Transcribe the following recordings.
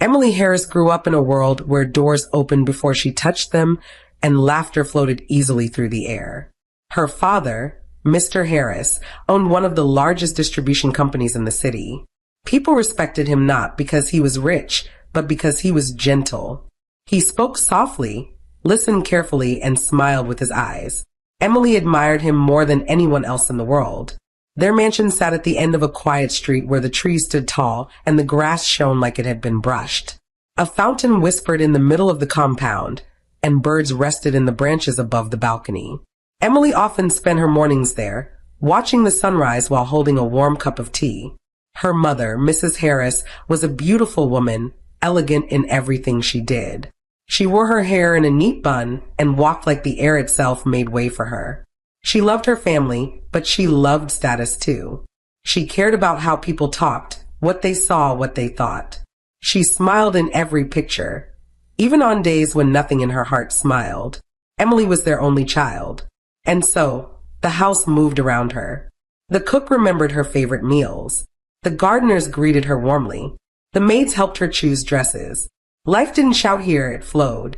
Emily Harris grew up in a world where doors opened before she touched them and laughter floated easily through the air. Her father, Mr. Harris, owned one of the largest distribution companies in the city. People respected him not because he was rich, but because he was gentle. He spoke softly, listened carefully, and smiled with his eyes. Emily admired him more than anyone else in the world. Their mansion sat at the end of a quiet street where the trees stood tall and the grass shone like it had been brushed. A fountain whispered in the middle of the compound, and birds rested in the branches above the balcony. Emily often spent her mornings there, watching the sunrise while holding a warm cup of tea. Her mother, Mrs. Harris, was a beautiful woman, elegant in everything she did. She wore her hair in a neat bun and walked like the air itself made way for her. She loved her family, but she loved status too. She cared about how people talked, what they saw, what they thought. She smiled in every picture, even on days when nothing in her heart smiled. Emily was their only child, and so the house moved around her. The cook remembered her favorite meals. The gardeners greeted her warmly. The maids helped her choose dresses. Life didn't shout here, it flowed.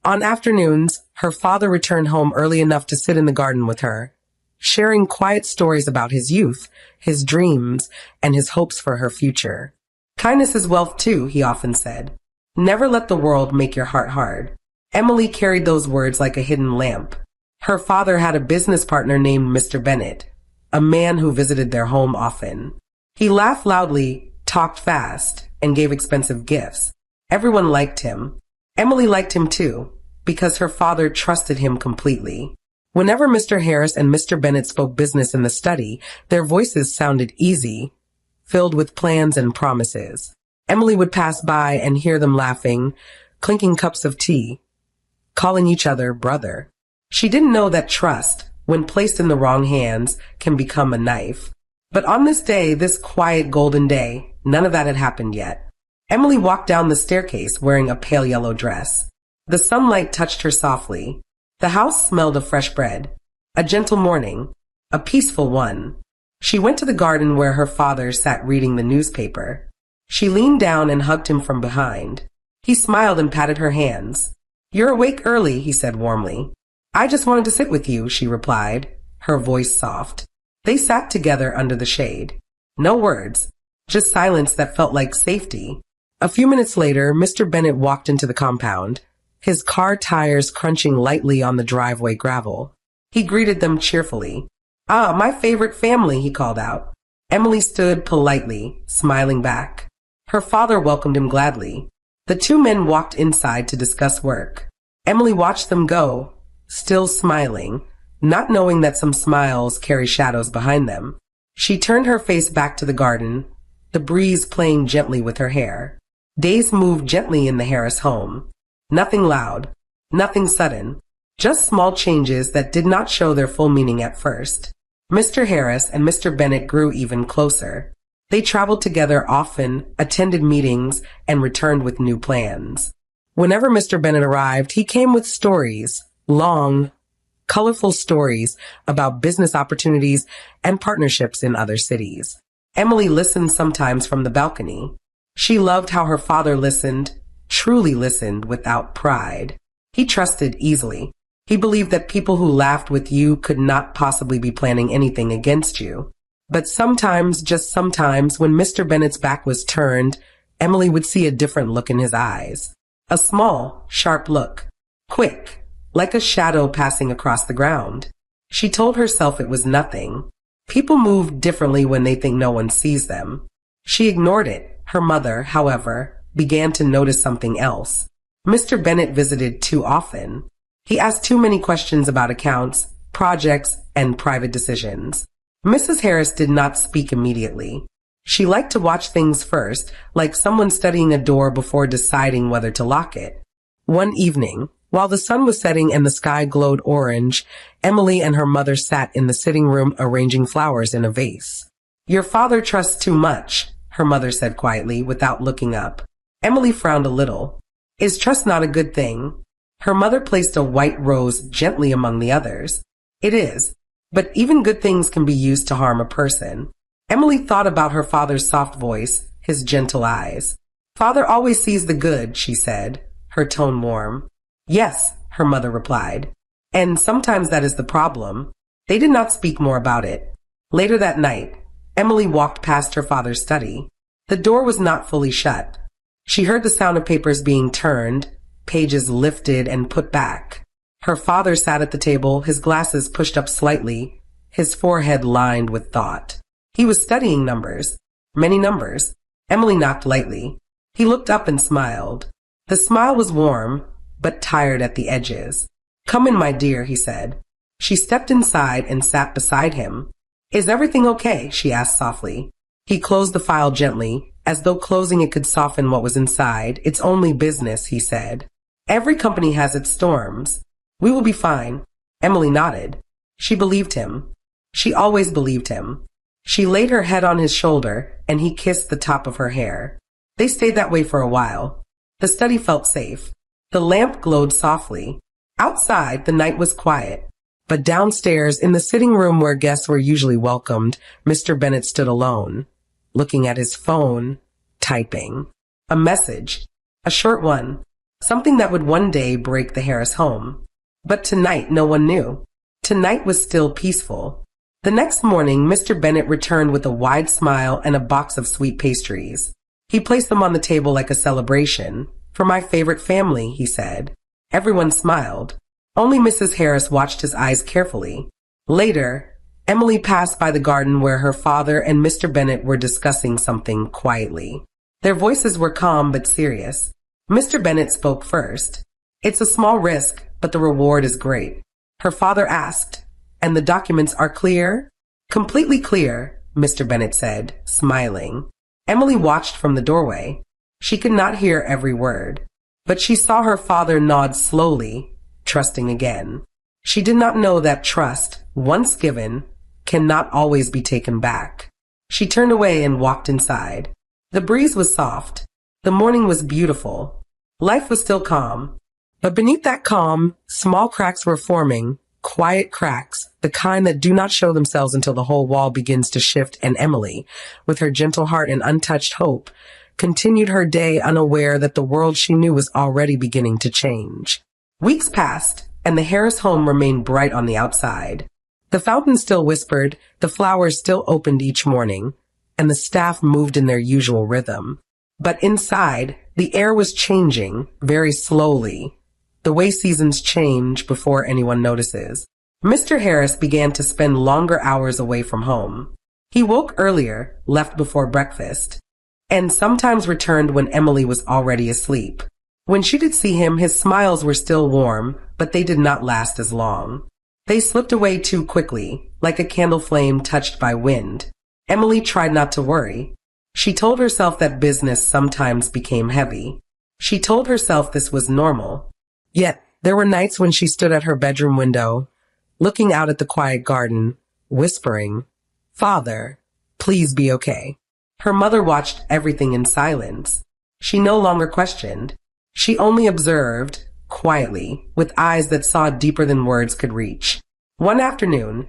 On afternoons, her father returned home early enough to sit in the garden with her, sharing quiet stories about his youth, his dreams, and his hopes for her future. Kindness is wealth too, he often said. Never let the world make your heart hard. Emily carried those words like a hidden lamp. Her father had a business partner named Mr. Bennett, a man who visited their home often. He laughed loudly, talked fast, and gave expensive gifts. Everyone liked him. Emily liked him too, because her father trusted him completely. Whenever Mr. Harris and Mr. Bennett spoke business in the study, their voices sounded easy, filled with plans and promises. Emily would pass by and hear them laughing, clinking cups of tea, calling each other brother. She didn't know that trust, when placed in the wrong hands, can become a knife. But on this day, this quiet golden day, none of that had happened yet. Emily walked down the staircase wearing a pale yellow dress. The sunlight touched her softly. The house smelled of fresh bread. A gentle morning. A peaceful one. She went to the garden where her father sat reading the newspaper. She leaned down and hugged him from behind. He smiled and patted her hands. "You're awake early," he said warmly. "I just wanted to sit with you," she replied, her voice soft. They sat together under the shade. No words, just silence that felt like safety. A few minutes later, Mr. Bennett walked into the compound, his car tires crunching lightly on the driveway gravel. He greeted them cheerfully. "Ah, my favorite family," he called out. Emily stood politely, smiling back. Her father welcomed him gladly. The two men walked inside to discuss work. Emily watched them go, still smiling, not knowing that some smiles carry shadows behind them. She turned her face back to the garden, the breeze playing gently with her hair. Days moved gently in the Harris home. Nothing loud, nothing sudden, just small changes that did not show their full meaning at first. Mr. Harris and Mr. Bennett grew even closer. They traveled together often, attended meetings, and returned with new plans. Whenever Mr. Bennett arrived, he came with stories, long, colorful stories about business opportunities and partnerships in other cities. Emily listened sometimes from the balcony. She loved how her father listened, truly listened without pride. He trusted easily. He believed that people who laughed with you could not possibly be planning anything against you. But sometimes, just sometimes, when Mr. Bennett's back was turned, Emily would see a different look in his eyes. A small, sharp look. Quick, like a shadow passing across the ground. She told herself it was nothing. People move differently when they think no one sees them. She ignored it. Her mother, however, began to notice something else. Mr. Bennett visited too often. He asked too many questions about accounts, projects, and private decisions. Mrs. Harris did not speak immediately. She liked to watch things first, like someone studying a door before deciding whether to lock it. One evening, while the sun was setting and the sky glowed orange, Emily and her mother sat in the sitting room arranging flowers in a vase. "Your father trusts too much," her mother said quietly, without looking up. Emily frowned a little. "Is trust not a good thing?" Her mother placed a white rose gently among the others. "It is, but even good things can be used to harm a person." Emily thought about her father's soft voice, his gentle eyes. Father always sees the good, she said, her tone warm. Yes, her mother replied. And sometimes that is the problem. They did not speak more about it. Later that night, Emily walked past her father's study. The door was not fully shut. She heard the sound of papers being turned, pages lifted and put back. Her father sat at the table, his glasses pushed up slightly, his forehead lined with thought. He was studying numbers. Many numbers. Emily knocked lightly. He looked up and smiled. The smile was warm, but tired at the edges. Come in, my dear, he said. She stepped inside and sat beside him. Is everything okay? She asked softly. He closed the file gently, as though closing it could soften what was inside. It's only business, he said. Every company has its storms. We will be fine. Emily nodded. She believed him. She always believed him. She laid her head on his shoulder, and he kissed the top of her hair. They stayed that way for a while. The study felt safe. The lamp glowed softly. Outside, the night was quiet. But downstairs, in the sitting room where guests were usually welcomed, Mr. Bennet stood alone, looking at his phone, typing. A message. A short one. Something that would one day break the Harris home. But tonight, no one knew. Tonight was still peaceful. The next morning, Mr. Bennet returned with a wide smile and a box of sweet pastries. He placed them on the table like a celebration. For my favorite family, he said. Everyone smiled. Only Mrs. Harris watched his eyes carefully. Later, Emily passed by the garden where her father and Mr. Bennet were discussing something quietly. Their voices were calm but serious. Mr. Bennet spoke first. It's a small risk, but the reward is great. Her father asked, and the documents are clear? Completely clear, Mr. Bennet said, smiling. Emily watched from the doorway. She could not hear every word, but she saw her father nod slowly, trusting again. She did not know that trust, once given, cannot always be taken back. She turned away and walked inside. The breeze was soft. The morning was beautiful. Life was still calm. But beneath that calm, small cracks were forming, quiet cracks, the kind that do not show themselves until the whole wall begins to shift, and Emily, with her gentle heart and untouched hope, continued her day unaware that the world she knew was already beginning to change. Weeks passed, and the Harris home remained bright on the outside. The fountain still whispered, the flowers still opened each morning, and the staff moved in their usual rhythm. But inside, the air was changing, very slowly, the way seasons change before anyone notices. Mr. Harris began to spend longer hours away from home. He woke earlier, left before breakfast, and sometimes returned when Emily was already asleep. When she did see him, his smiles were still warm, but they did not last as long. They slipped away too quickly, like a candle flame touched by wind. Emily tried not to worry. She told herself that business sometimes became heavy. She told herself this was normal. Yet, there were nights when she stood at her bedroom window, looking out at the quiet garden, whispering, "Father, please be okay." Her mother watched everything in silence. She no longer questioned. She only observed, quietly, with eyes that saw deeper than words could reach. One afternoon,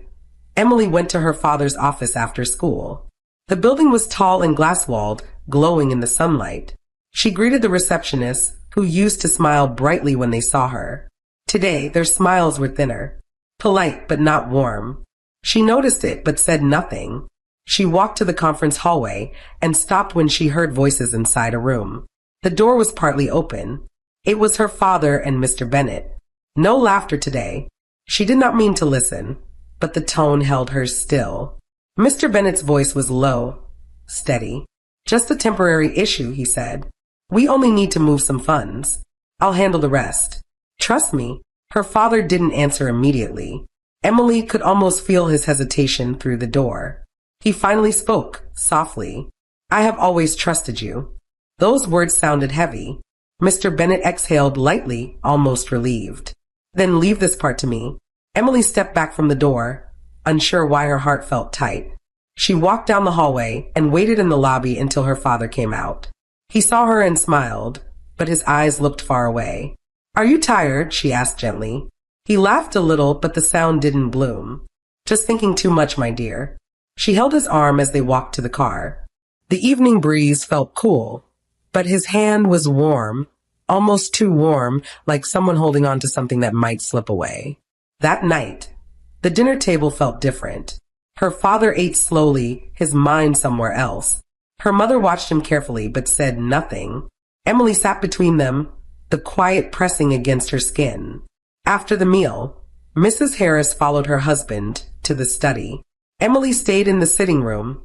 Emily went to her father's office after school. The building was tall and glass-walled, glowing in the sunlight. She greeted the receptionist, who used to smile brightly when they saw her. Today, their smiles were thinner, polite but not warm. She noticed it but said nothing. She walked to the conference hallway and stopped when she heard voices inside a room. The door was partly open. It was her father and Mr. Bennet. No laughter today. She did not mean to listen, but the tone held her still. Mr. Bennet's voice was low, steady. "Just a temporary issue," he said. "We only need to move some funds. I'll handle the rest. Trust me." Her father didn't answer immediately. Emily could almost feel his hesitation through the door. He finally spoke, softly. "I have always trusted you." Those words sounded heavy. Mr. Bennet exhaled lightly, almost relieved. "Then leave this part to me." Emily stepped back from the door, unsure why her heart felt tight. She walked down the hallway and waited in the lobby until her father came out. He saw her and smiled, but his eyes looked far away. "Are you tired?" she asked gently. He laughed a little, but the sound didn't bloom. "Just thinking too much, my dear." She held his arm as they walked to the car. The evening breeze felt cool, but his hand was warm, almost too warm, like someone holding on to something that might slip away. That night, the dinner table felt different. Her father ate slowly, his mind somewhere else. Her mother watched him carefully, but said nothing. Emily sat between them, the quiet pressing against her skin. After the meal, Mrs. Harris followed her husband to the study. Emily stayed in the sitting room,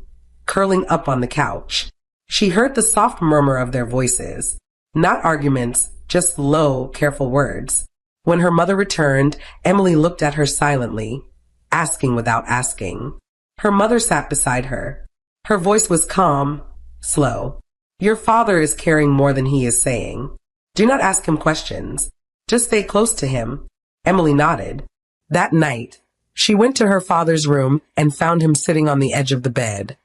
curling up on the couch. She heard the soft murmur of their voices. Not arguments, just low, careful words. When her mother returned, Emily looked at her silently, asking without asking. Her mother sat beside her. Her voice was calm, slow. Your father is caring more than he is saying. Do not ask him questions. Just stay close to him. Emily nodded. That night, she went to her father's room and found him sitting on the edge of the bed,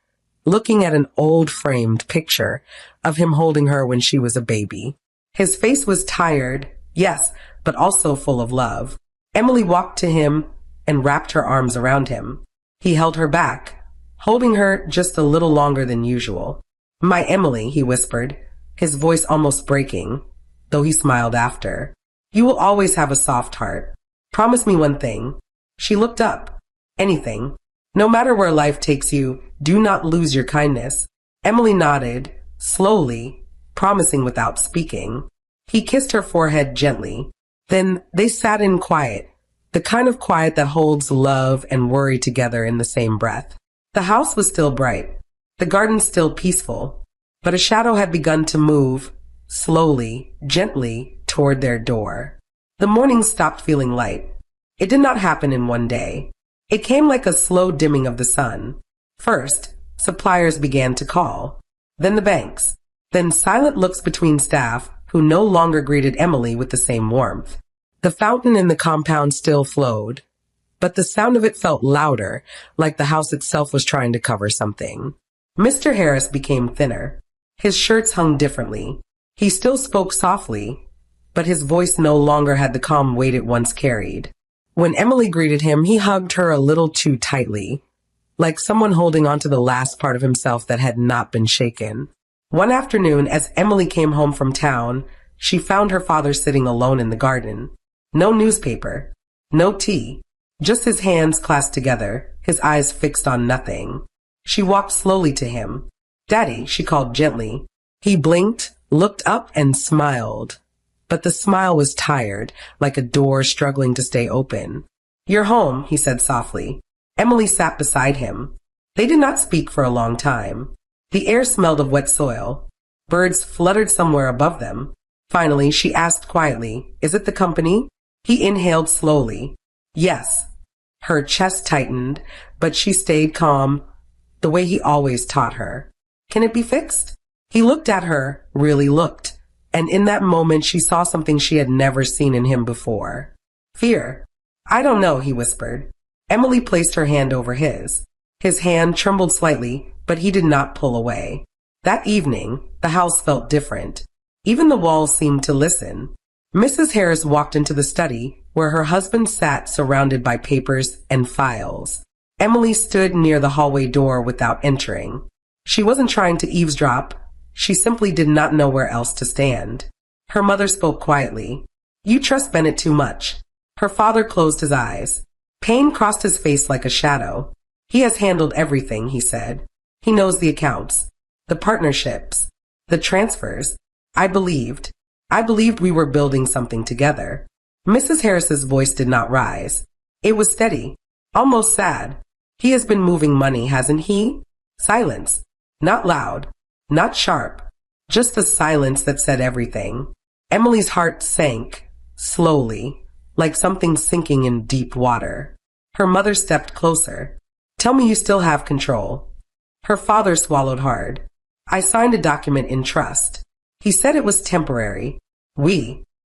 looking at an old framed picture of him holding her when she was a baby. His face was tired, yes, but also full of love. Emily walked to him and wrapped her arms around him. He held her back, holding her just a little longer than usual. My Emily, he whispered, his voice almost breaking, though he smiled after. You will always have a soft heart. Promise me one thing. She looked up. Anything. No matter where life takes you, do not lose your kindness. Emily nodded, slowly, promising without speaking. He kissed her forehead gently. Then they sat in quiet, the kind of quiet that holds love and worry together in the same breath. The house was still bright, the garden still peaceful, but a shadow had begun to move, slowly, gently, toward their door. The morning stopped feeling light. It did not happen in one day. It came like a slow dimming of the sun. First, suppliers began to call, then the banks, then silent looks between staff who no longer greeted Emily with the same warmth. The fountain in the compound still flowed, but the sound of it felt louder, like the house itself was trying to cover something. Mr. Harris became thinner. His shirts hung differently. He still spoke softly, but his voice no longer had the calm weight it once carried. When Emily greeted him, he hugged her a little too tightly, like someone holding on to the last part of himself that had not been shaken. One afternoon, as Emily came home from town, she found her father sitting alone in the garden. No newspaper, no tea, just his hands clasped together, his eyes fixed on nothing. She walked slowly to him. Daddy, she called gently. He blinked, looked up, and smiled. But the smile was tired, like a door struggling to stay open. You're home, he said softly. Emily sat beside him. They did not speak for a long time. The air smelled of wet soil. Birds fluttered somewhere above them. Finally, she asked quietly, Is it the company? He inhaled slowly. Yes. Her chest tightened, but she stayed calm, the way he always taught her. Can it be fixed? He looked at her, really looked, and in that moment she saw something she had never seen in him before. Fear. I don't know, he whispered. Emily placed her hand over his. His hand trembled slightly, but he did not pull away. That evening, the house felt different. Even the walls seemed to listen. Mrs. Harris walked into the study, where her husband sat surrounded by papers and files. Emily stood near the hallway door without entering. She wasn't trying to eavesdrop. She simply did not know where else to stand. Her mother spoke quietly. You trust Bennett too much. Her father closed his eyes. Pain crossed his face like a shadow. He has handled everything, he said. He knows the accounts, the partnerships, the transfers. I believed we were building something together. Mrs. Harris's voice did not rise. It was steady, almost sad. He has been moving money, hasn't he? Silence. Not loud, not sharp, just the silence that said everything. Emily's heart sank, slowly, like something sinking in deep water. Her mother stepped closer. Tell me you still have control. Her father swallowed hard. I signed a document in trust. He said it was temporary.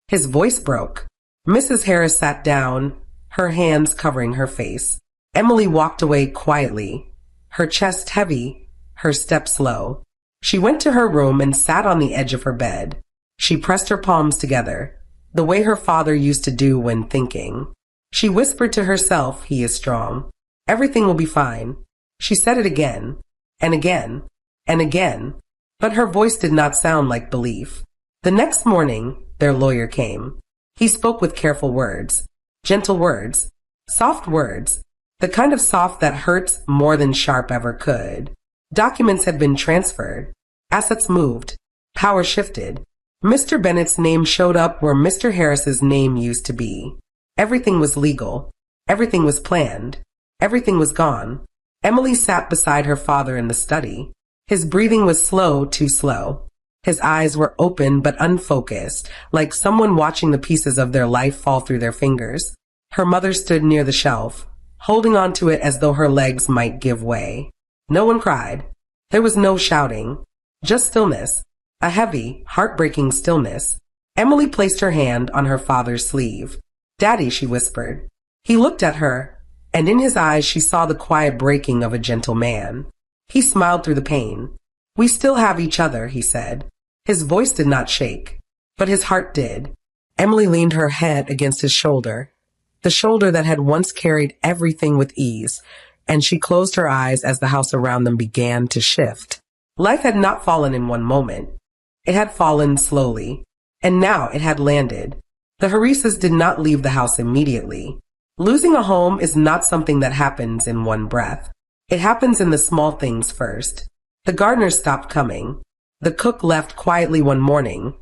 His voice broke. Mrs. Harris sat down, her hands covering her face. Emily walked away quietly, her chest heavy, her steps slow. She went to her room and sat on the edge of her bed. She pressed her palms together, the way her father used to do when thinking. She whispered to herself, he is strong. Everything will be fine. She said it again, and again, and again. But her voice did not sound like belief. The next morning, their lawyer came. He spoke with careful words, gentle words, soft words, the kind of soft that hurts more than sharp ever could. Documents had been transferred, assets moved, power shifted. Mr. Bennett's name showed up where Mr. Harris's name used to be. Everything was legal. Everything was planned. Everything was gone. Emily sat beside her father in the study. His breathing was slow, too slow. His eyes were open but unfocused, like someone watching the pieces of their life fall through their fingers. Her mother stood near the shelf, holding onto it as though her legs might give way. No one cried. There was no shouting, just stillness, a heavy, heartbreaking stillness. Emily placed her hand on her father's sleeve. "Daddy," she whispered. He looked at her, and in his eyes she saw the quiet breaking of a gentle man. He smiled through the pain. "We still have each other," he said. His voice did not shake, but his heart did. Emily leaned her head against his shoulder, the shoulder that had once carried everything with ease, and she closed her eyes as the house around them began to shift. Life had not fallen in one moment. It had fallen slowly, and now it had landed. The Harrises did not leave the house immediately. Losing a home is not something that happens in one breath. It happens in the small things first. The gardeners stopped coming. The cook left quietly one morning,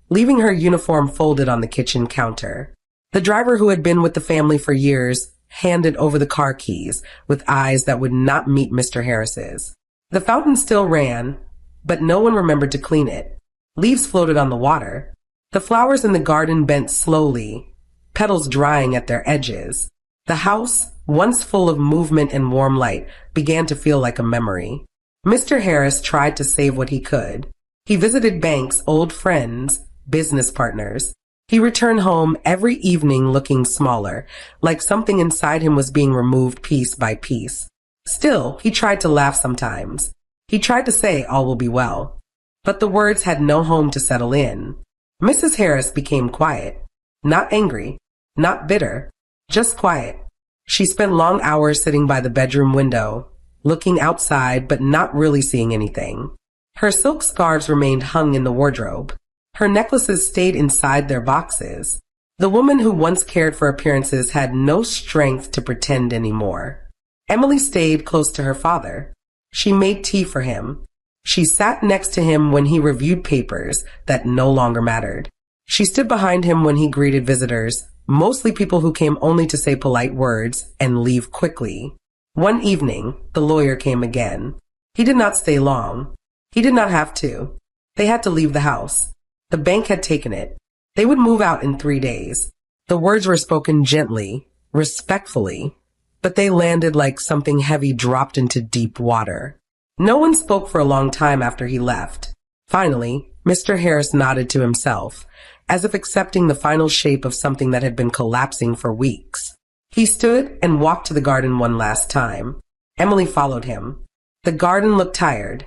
leaving her uniform folded on the kitchen counter. The driver who had been with the family for years handed over the car keys with eyes that would not meet Mr. Harris's. The fountain still ran, but no one remembered to clean it. Leaves floated on the water. The flowers in the garden bent slowly, petals drying at their edges. The house, once full of movement and warm light, began to feel like a memory. Mr. Harris tried to save what he could. He visited banks, old friends, business partners. He returned home every evening looking smaller, like something inside him was being removed piece by piece. Still, he tried to laugh sometimes. He tried to say all will be well. But the words had no home to settle in. Mrs. Harris became quiet. Not angry, not bitter, just quiet. She spent long hours sitting by the bedroom window, looking outside but not really seeing anything. Her silk scarves remained hung in the wardrobe. Her necklaces stayed inside their boxes. The woman who once cared for appearances had no strength to pretend anymore. Emily stayed close to her father. She made tea for him. She sat next to him when he reviewed papers that no longer mattered. She stood behind him when he greeted visitors, mostly people who came only to say polite words and leave quickly. One evening, the lawyer came again. He did not stay long. He did not have to. They had to leave the house. The bank had taken it. They would move out in 3 days. The words were spoken gently, respectfully, but they landed like something heavy dropped into deep water. No one spoke for a long time after he left. Finally, Mr. Harris nodded to himself, as if accepting the final shape of something that had been collapsing for weeks. He stood and walked to the garden one last time. Emily followed him. The garden looked tired,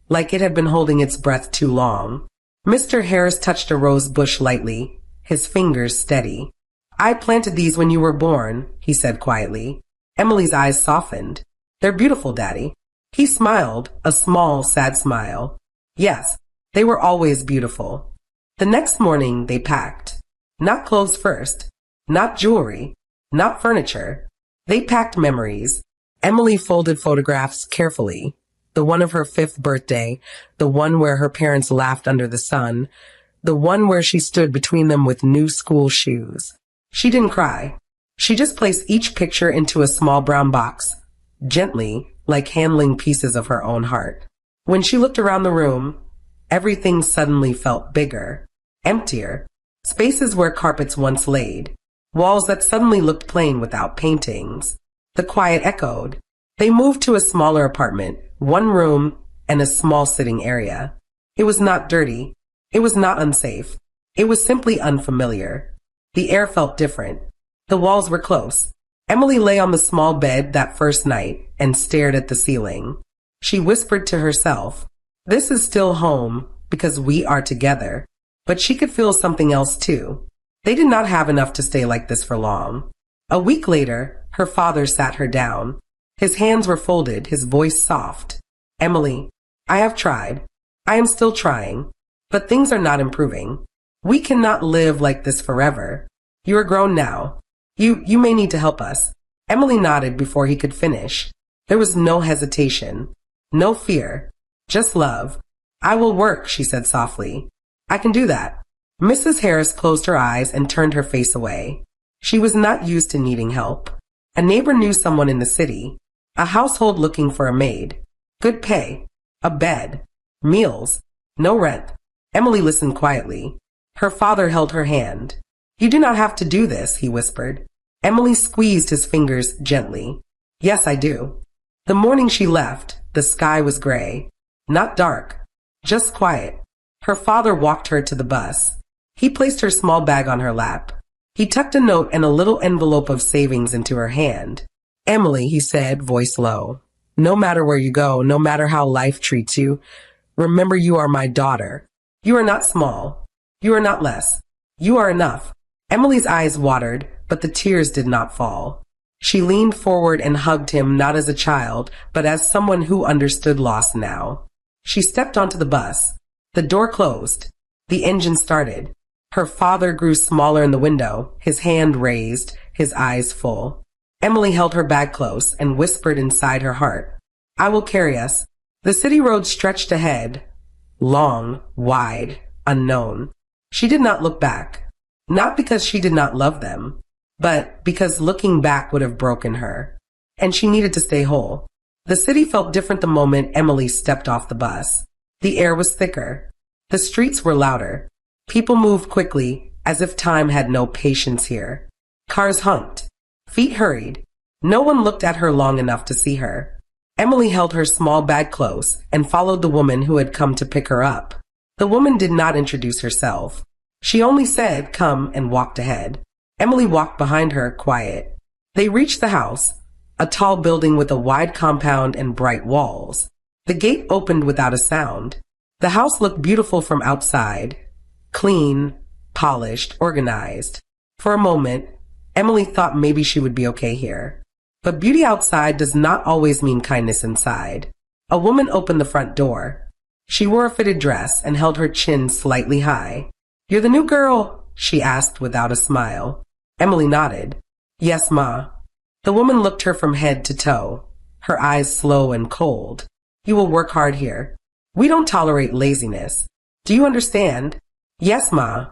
like it had been holding its breath too long. Mr. Harris touched a rose bush lightly, his fingers steady. "I planted these when you were born," he said quietly. Emily's eyes softened. "They're beautiful, Daddy." He smiled, a small, sad smile. Yes, they were always beautiful. The next morning, they packed. Not clothes first, not jewelry, not furniture. They packed memories. Emily folded photographs carefully. The one of her 5th birthday, the one where her parents laughed under the sun, the one where she stood between them with new school shoes. She didn't cry. She just placed each picture into a small brown box, gently, like handling pieces of her own heart. When she looked around the room, everything suddenly felt bigger, emptier, spaces where carpets once laid, walls that suddenly looked plain without paintings. The quiet echoed. They moved to a smaller apartment, 1 room and a small sitting area. It was not dirty. It was not unsafe. It was simply unfamiliar. The air felt different. The walls were close. Emily lay on the small bed that first night and stared at the ceiling. She whispered to herself, "This is still home because we are together." But she could feel something else too. They did not have enough to stay like this for long. A week later, her father sat her down. His hands were folded, his voice soft. "Emily, I have tried. I am still trying, but things are not improving. We cannot live like this forever. You are grown now. You may need to help us. Emily nodded before he could finish. There was no hesitation, no fear, just love. I will work, she said softly. I can do that. Mrs. Harris closed her eyes and turned her face away. She was not used to needing help. A neighbor knew someone in the city, a household looking for a maid. Good pay, a bed, meals, no rent. Emily listened quietly. Her father held her hand. You do not have to do this, he whispered. Emily squeezed his fingers gently. Yes, I do. The morning she left, the sky was gray. Not dark, just quiet. Her father walked her to the bus. He placed her small bag on her lap. He tucked a note and a little envelope of savings into her hand. Emily, he said, voice low. No matter where you go, no matter how life treats you, remember you are my daughter. You are not small. You are not less. You are enough. Emily's eyes watered, but the tears did not fall. She leaned forward and hugged him not as a child, but as someone who understood loss now. She stepped onto the bus. The door closed. The engine started. Her father grew smaller in the window, his hand raised, his eyes full. Emily held her bag close and whispered inside her heart, I will carry us. The city road stretched ahead, long, wide, unknown. She did not look back, not because she did not love them, but because looking back would have broken her. And she needed to stay whole. The city felt different the moment Emily stepped off the bus. The air was thicker. The streets were louder. People moved quickly, as if time had no patience here. Cars honked. Feet hurried. No one looked at her long enough to see her. Emily held her small bag close and followed the woman who had come to pick her up. The woman did not introduce herself. She only said, come, and walked ahead. Emily walked behind her, quiet. They reached the house, a tall building with a wide compound and bright walls. The gate opened without a sound. The house looked beautiful from outside. Clean, polished, organized. For a moment, Emily thought maybe she would be okay here. But beauty outside does not always mean kindness inside. A woman opened the front door. She wore a fitted dress and held her chin slightly high. You're the new girl? She asked without a smile. Emily nodded. Yes, Ma. The woman looked her from head to toe, her eyes slow and cold. You will work hard here. We don't tolerate laziness. Do you understand? Yes, Ma,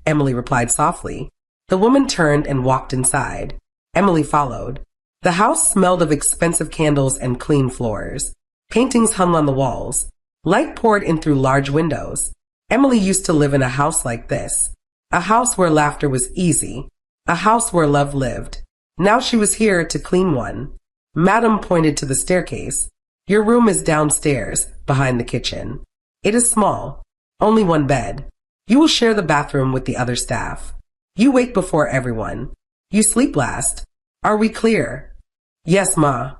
Emily replied softly. The woman turned and walked inside. Emily followed. The house smelled of expensive candles and clean floors. Paintings hung on the walls. Light poured in through large windows. Emily used to live in a house like this. A house where laughter was easy. A house where love lived. Now she was here to clean one. Madam pointed to the staircase. Your room is downstairs, behind the kitchen. It is small. Only one bed. You will share the bathroom with the other staff. You wake before everyone. You sleep last. Are we clear? Yes, Ma.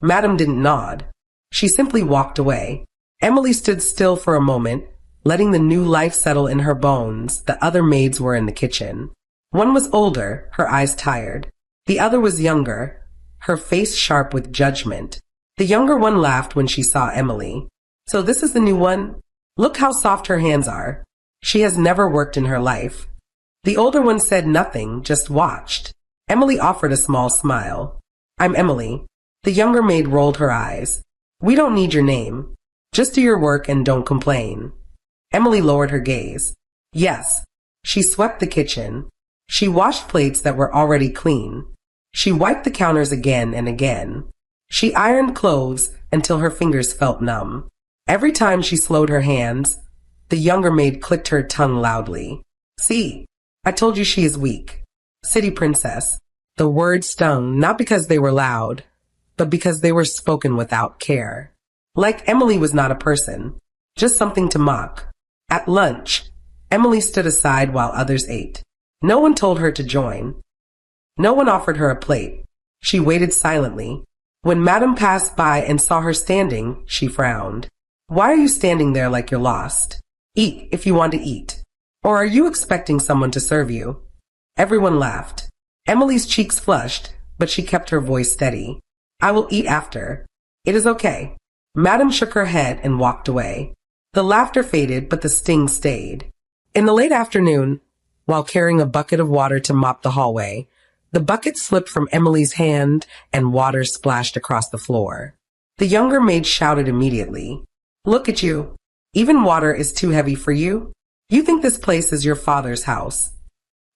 Madam didn't nod. She simply walked away. Emily stood still for a moment, letting the new life settle in her bones. The other maids were in the kitchen. One was older, her eyes tired. The other was younger, her face sharp with judgment. The younger one laughed when she saw Emily. So this is the new one? Look how soft her hands are. She has never worked in her life. The older one said nothing, just watched. Emily offered a small smile. I'm Emily. The younger maid rolled her eyes. We don't need your name. Just do your work and don't complain. Emily lowered her gaze. Yes. She swept the kitchen. She washed plates that were already clean. She wiped the counters again and again. She ironed clothes until her fingers felt numb. Every time she slowed her hands, the younger maid clicked her tongue loudly. See, I told you she is weak. City princess. The words stung not because they were loud, but because they were spoken without care. Like Emily was not a person, just something to mock. At lunch, Emily stood aside while others ate. No one told her to join. No one offered her a plate. She waited silently. When Madam passed by and saw her standing, she frowned. Why are you standing there like you're lost? Eat if you want to eat. Or are you expecting someone to serve you? Everyone laughed. Emily's cheeks flushed, but she kept her voice steady. I will eat after. It is okay. Madam shook her head and walked away. The laughter faded, but the sting stayed. In the late afternoon, while carrying a bucket of water to mop the hallway, the bucket slipped from Emily's hand and water splashed across the floor. The younger maid shouted immediately, "Look at you. Even water is too heavy for you? You think this place is your father's house."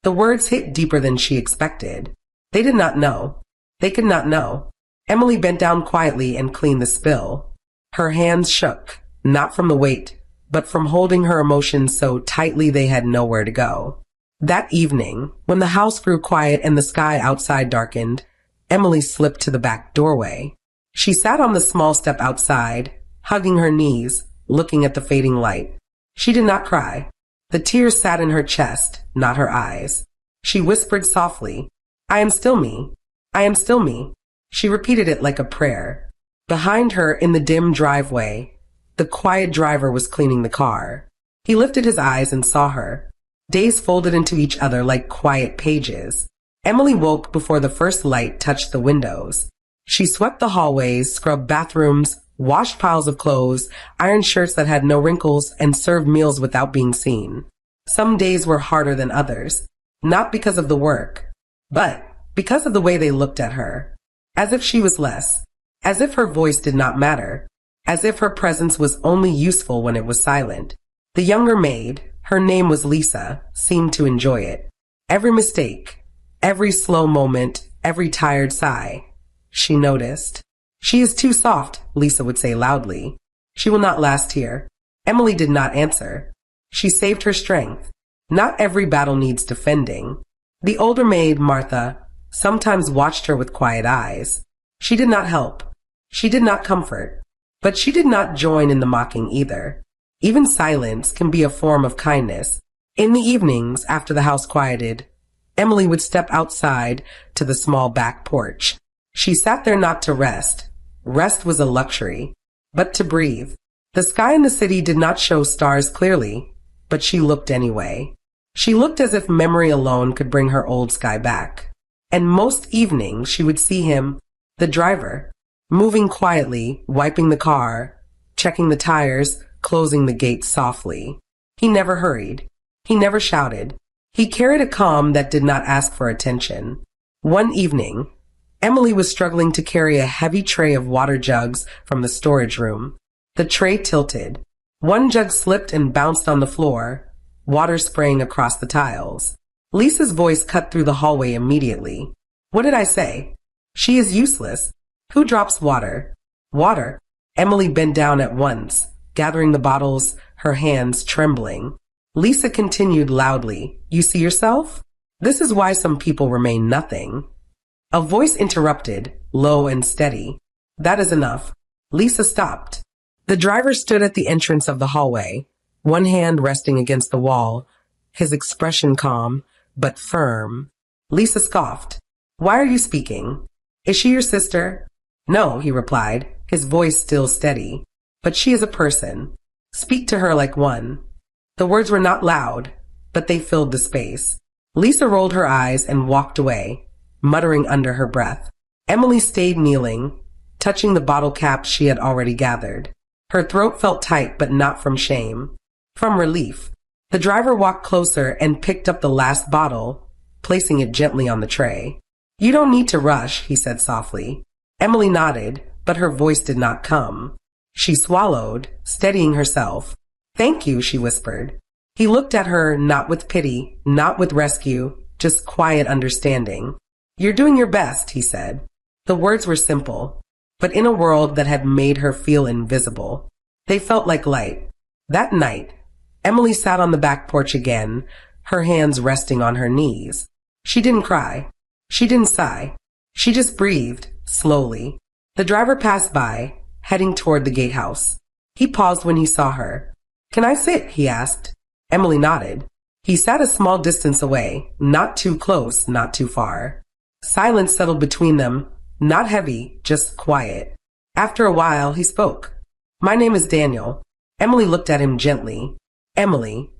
The words hit deeper than she expected. They did not know. They could not know. Emily bent down quietly and cleaned the spill. Her hands shook, not from the weight, but from holding her emotions so tightly they had nowhere to go. That evening, when the house grew quiet and the sky outside darkened, Emily slipped to the back doorway. She sat on the small step outside, hugging her knees, looking at the fading light. She did not cry. The tears sat in her chest, not her eyes. She whispered softly, "I am still me. I am still me." She repeated it like a prayer. Behind her, in the dim driveway, the quiet driver was cleaning the car. He lifted his eyes and saw her. Days folded into each other like quiet pages. Emily woke before the first light touched the windows. She swept the hallways, scrubbed bathrooms, washed piles of clothes, ironed shirts that had no wrinkles, and served meals without being seen. Some days were harder than others, not because of the work, but because of the way they looked at her. As if she was less, as if her voice did not matter, as if her presence was only useful when it was silent. The younger maid, her name was Lisa, seemed to enjoy it. Every mistake, every slow moment, every tired sigh. She noticed. "She is too soft," Lisa would say loudly. "She will not last here." Emily did not answer. She saved her strength. Not every battle needs defending. The older maid, Martha, sometimes watched her with quiet eyes. She did not help. She did not comfort. But she did not join in the mocking either. Even silence can be a form of kindness. In the evenings, after the house quieted, Emily would step outside to the small back porch. She sat there not to rest. Rest was a luxury, but to breathe. The sky in the city did not show stars clearly, but she looked anyway. She looked as if memory alone could bring her old sky back. And most evenings she would see him, the driver, moving quietly, wiping the car, checking the tires, closing the gate softly. He never hurried. He never shouted. He carried a calm that did not ask for attention. One evening, Emily was struggling to carry a heavy tray of water jugs from the storage room. The tray tilted. One jug slipped and bounced on the floor, water spraying across the tiles. Lisa's voice cut through the hallway immediately. "What did I say? She is useless. Who drops water?" "Water." Emily bent down at once, gathering the bottles, her hands trembling. Lisa continued loudly, "You see yourself? This is why some people remain nothing." A voice interrupted, low and steady. "That is enough." Lisa stopped. The driver stood at the entrance of the hallway, one hand resting against the wall, his expression calm, but firm. Lisa scoffed. "Why are you speaking? Is she your sister?" "No," he replied, his voice still steady. "But she is a person. Speak to her like one." The words were not loud, but they filled the space. Lisa rolled her eyes and walked away, muttering under her breath. Emily stayed kneeling, touching the bottle caps she had already gathered. Her throat felt tight, but not from shame. From relief. The driver walked closer and picked up the last bottle, placing it gently on the tray. "You don't need to rush," he said softly. Emily nodded, but her voice did not come. She swallowed, steadying herself. "Thank you," she whispered. He looked at her, not with pity, not with rescue, just quiet understanding. "You're doing your best," he said. The words were simple, but in a world that had made her feel invisible, they felt like light. That night, Emily sat on the back porch again, her hands resting on her knees. She didn't cry. She didn't sigh. She just breathed, slowly. The driver passed by, heading toward the gatehouse. He paused when he saw her. "Can I sit?" he asked. Emily nodded. He sat a small distance away, not too close, not too far. Silence settled between them, not heavy, just quiet. After a while, he spoke. "My name is Daniel." Emily looked at him gently. "Emily."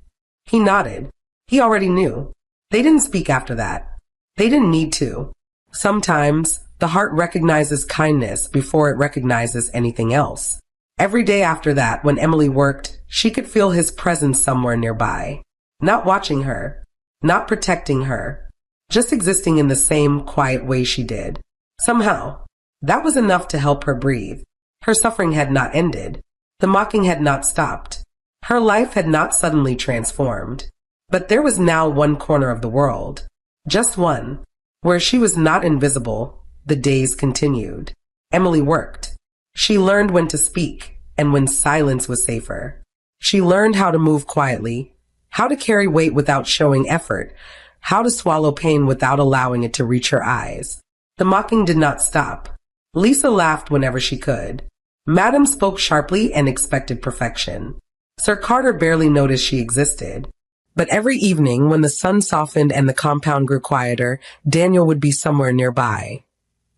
He nodded. He already knew. They didn't speak after that. They didn't need to. Sometimes, the heart recognizes kindness before it recognizes anything else. Every day after that, when Emily worked, she could feel his presence somewhere nearby. Not watching her, not protecting her, just existing in the same quiet way she did. Somehow, that was enough to help her breathe. Her suffering had not ended. The mocking had not stopped. Her life had not suddenly transformed. But there was now one corner of the world, just one, where she was not invisible. The days continued. Emily worked. She learned when to speak and when silence was safer. She learned how to move quietly, how to carry weight without showing effort, how to swallow pain without allowing it to reach her eyes. The mocking did not stop. Lisa laughed whenever she could. Madam spoke sharply and expected perfection. Sir Carter barely noticed she existed. But every evening, when the sun softened and the compound grew quieter, Daniel would be somewhere nearby,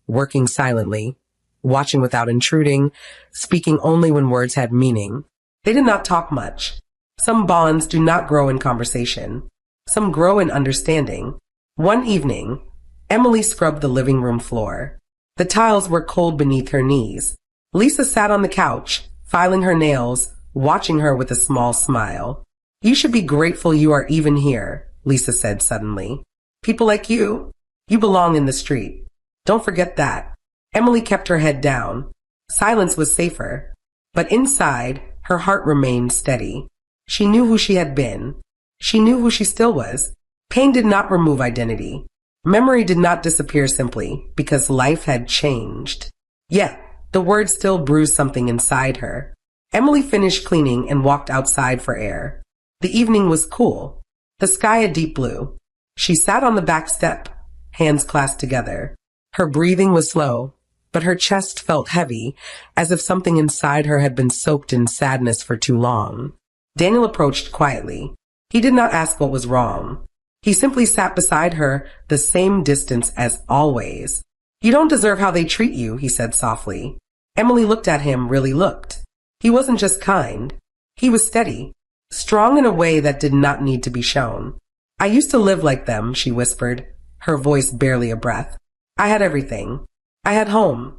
working silently, watching without intruding, speaking only when words had meaning. They did not talk much. Some bonds do not grow in conversation. Some grow in understanding. One evening, Emily scrubbed the living room floor. The tiles were cold beneath her knees. Lisa sat on the couch, filing her nails, watching her with a small smile. "You should be grateful you are even here," Lisa said suddenly. "People like you belong in the street. Don't forget that." Emily kept her head down. Silence was safer. But inside, her heart remained steady. She knew who she had been. She knew who she still was. Pain did not remove identity. Memory did not disappear simply because life had changed. Yet, the words still bruised something inside her. Emily finished cleaning and walked outside for air. The evening was cool, the sky a deep blue. She sat on the back step, hands clasped together. Her breathing was slow, but her chest felt heavy, as if something inside her had been soaked in sadness for too long. Daniel approached quietly. He did not ask what was wrong. He simply sat beside her, the same distance as always. "You don't deserve how they treat you," he said softly. Emily looked at him, really looked. He wasn't just kind. He was steady, strong in a way that did not need to be shown. "I used to live like them," she whispered, her voice barely a breath. "I had everything. I had home."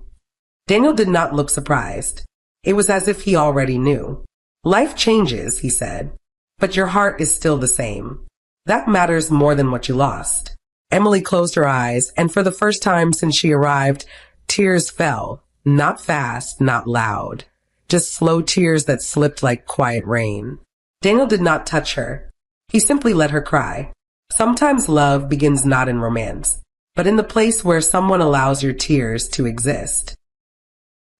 Daniel did not look surprised. It was as if he already knew. "Life changes," he said, "but your heart is still the same. That matters more than what you lost." Emily closed her eyes, and for the first time since she arrived, tears fell, not fast, not loud, just slow tears that slipped like quiet rain. Daniel did not touch her. He simply let her cry. Sometimes love begins not in romance, but in the place where someone allows your tears to exist.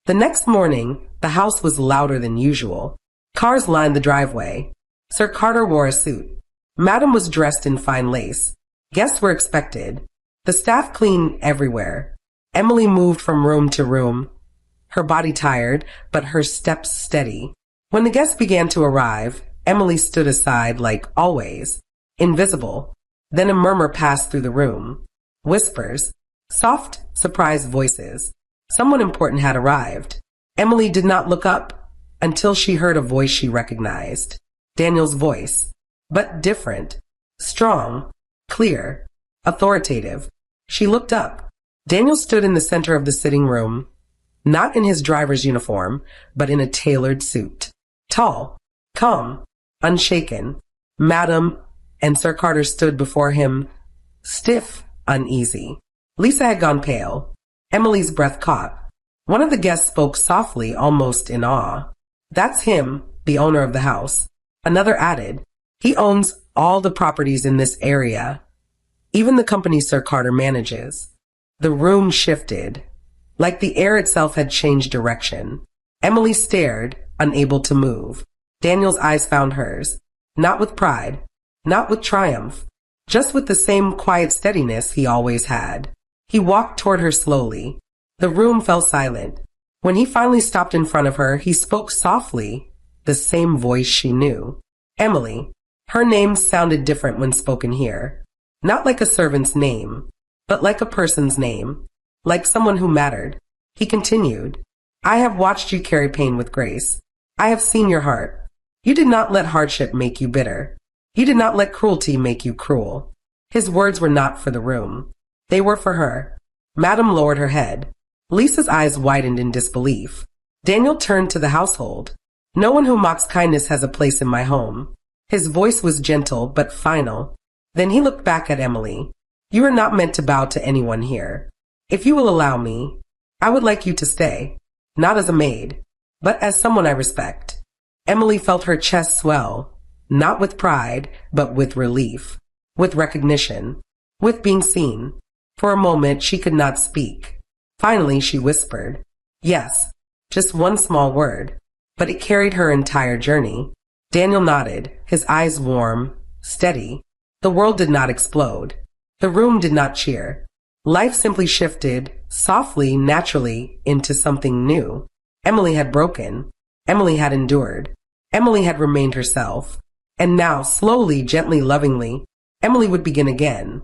The next morning, the house was louder than usual. Cars lined the driveway. Sir Carter wore a suit. Madam was dressed in fine lace. Guests were expected. The staff cleaned everywhere. Emily moved from room to room, her body tired, but her steps steady. When the guests began to arrive, Emily stood aside like always, invisible. Then a murmur passed through the room. Whispers, soft, surprised voices. Someone important had arrived. Emily did not look up until she heard a voice she recognized. Daniel's voice, but different, strong, clear, authoritative. She looked up. Daniel stood in the center of the sitting room, not in his driver's uniform, but in a tailored suit. Tall, calm, unshaken. Madam and Sir Carter stood before him, stiff, uneasy. Lisa had gone pale. Emily's breath caught. One of the guests spoke softly, almost in awe. "That's him, the owner of the house." Another added, "He owns all the properties in this area, even the company Sir Carter manages." The room shifted, like the air itself had changed direction. Emily stared, unable to move. Daniel's eyes found hers, not with pride, not with triumph, just with the same quiet steadiness he always had. He walked toward her slowly. The room fell silent. When he finally stopped in front of her, he spoke softly, the same voice she knew. Emily. Her name sounded different when spoken here. Not like a servant's name, but like a person's name, like someone who mattered. He continued, "I have watched you carry pain with grace. I have seen your heart. You did not let hardship make you bitter. You did not let cruelty make you cruel." His words were not for the room. They were for her. Madam lowered her head. Lisa's eyes widened in disbelief. Daniel turned to the household. No one who mocks kindness has a place in my home. His voice was gentle but final. Then he looked back at Emily. You are not meant to bow to anyone here. If you will allow me, I would like you to stay. Not as a maid, but as someone I respect. Emily felt her chest swell, not with pride, but with relief, with recognition, with being seen. For a moment, she could not speak. Finally, she whispered, yes, just one small word, but it carried her entire journey. Daniel nodded, his eyes warm, steady. The world did not explode. The room did not cheer. Life simply shifted, softly, naturally, into something new. Emily had broken. Emily had endured. Emily had remained herself. And now, slowly, gently, lovingly, Emily would begin again.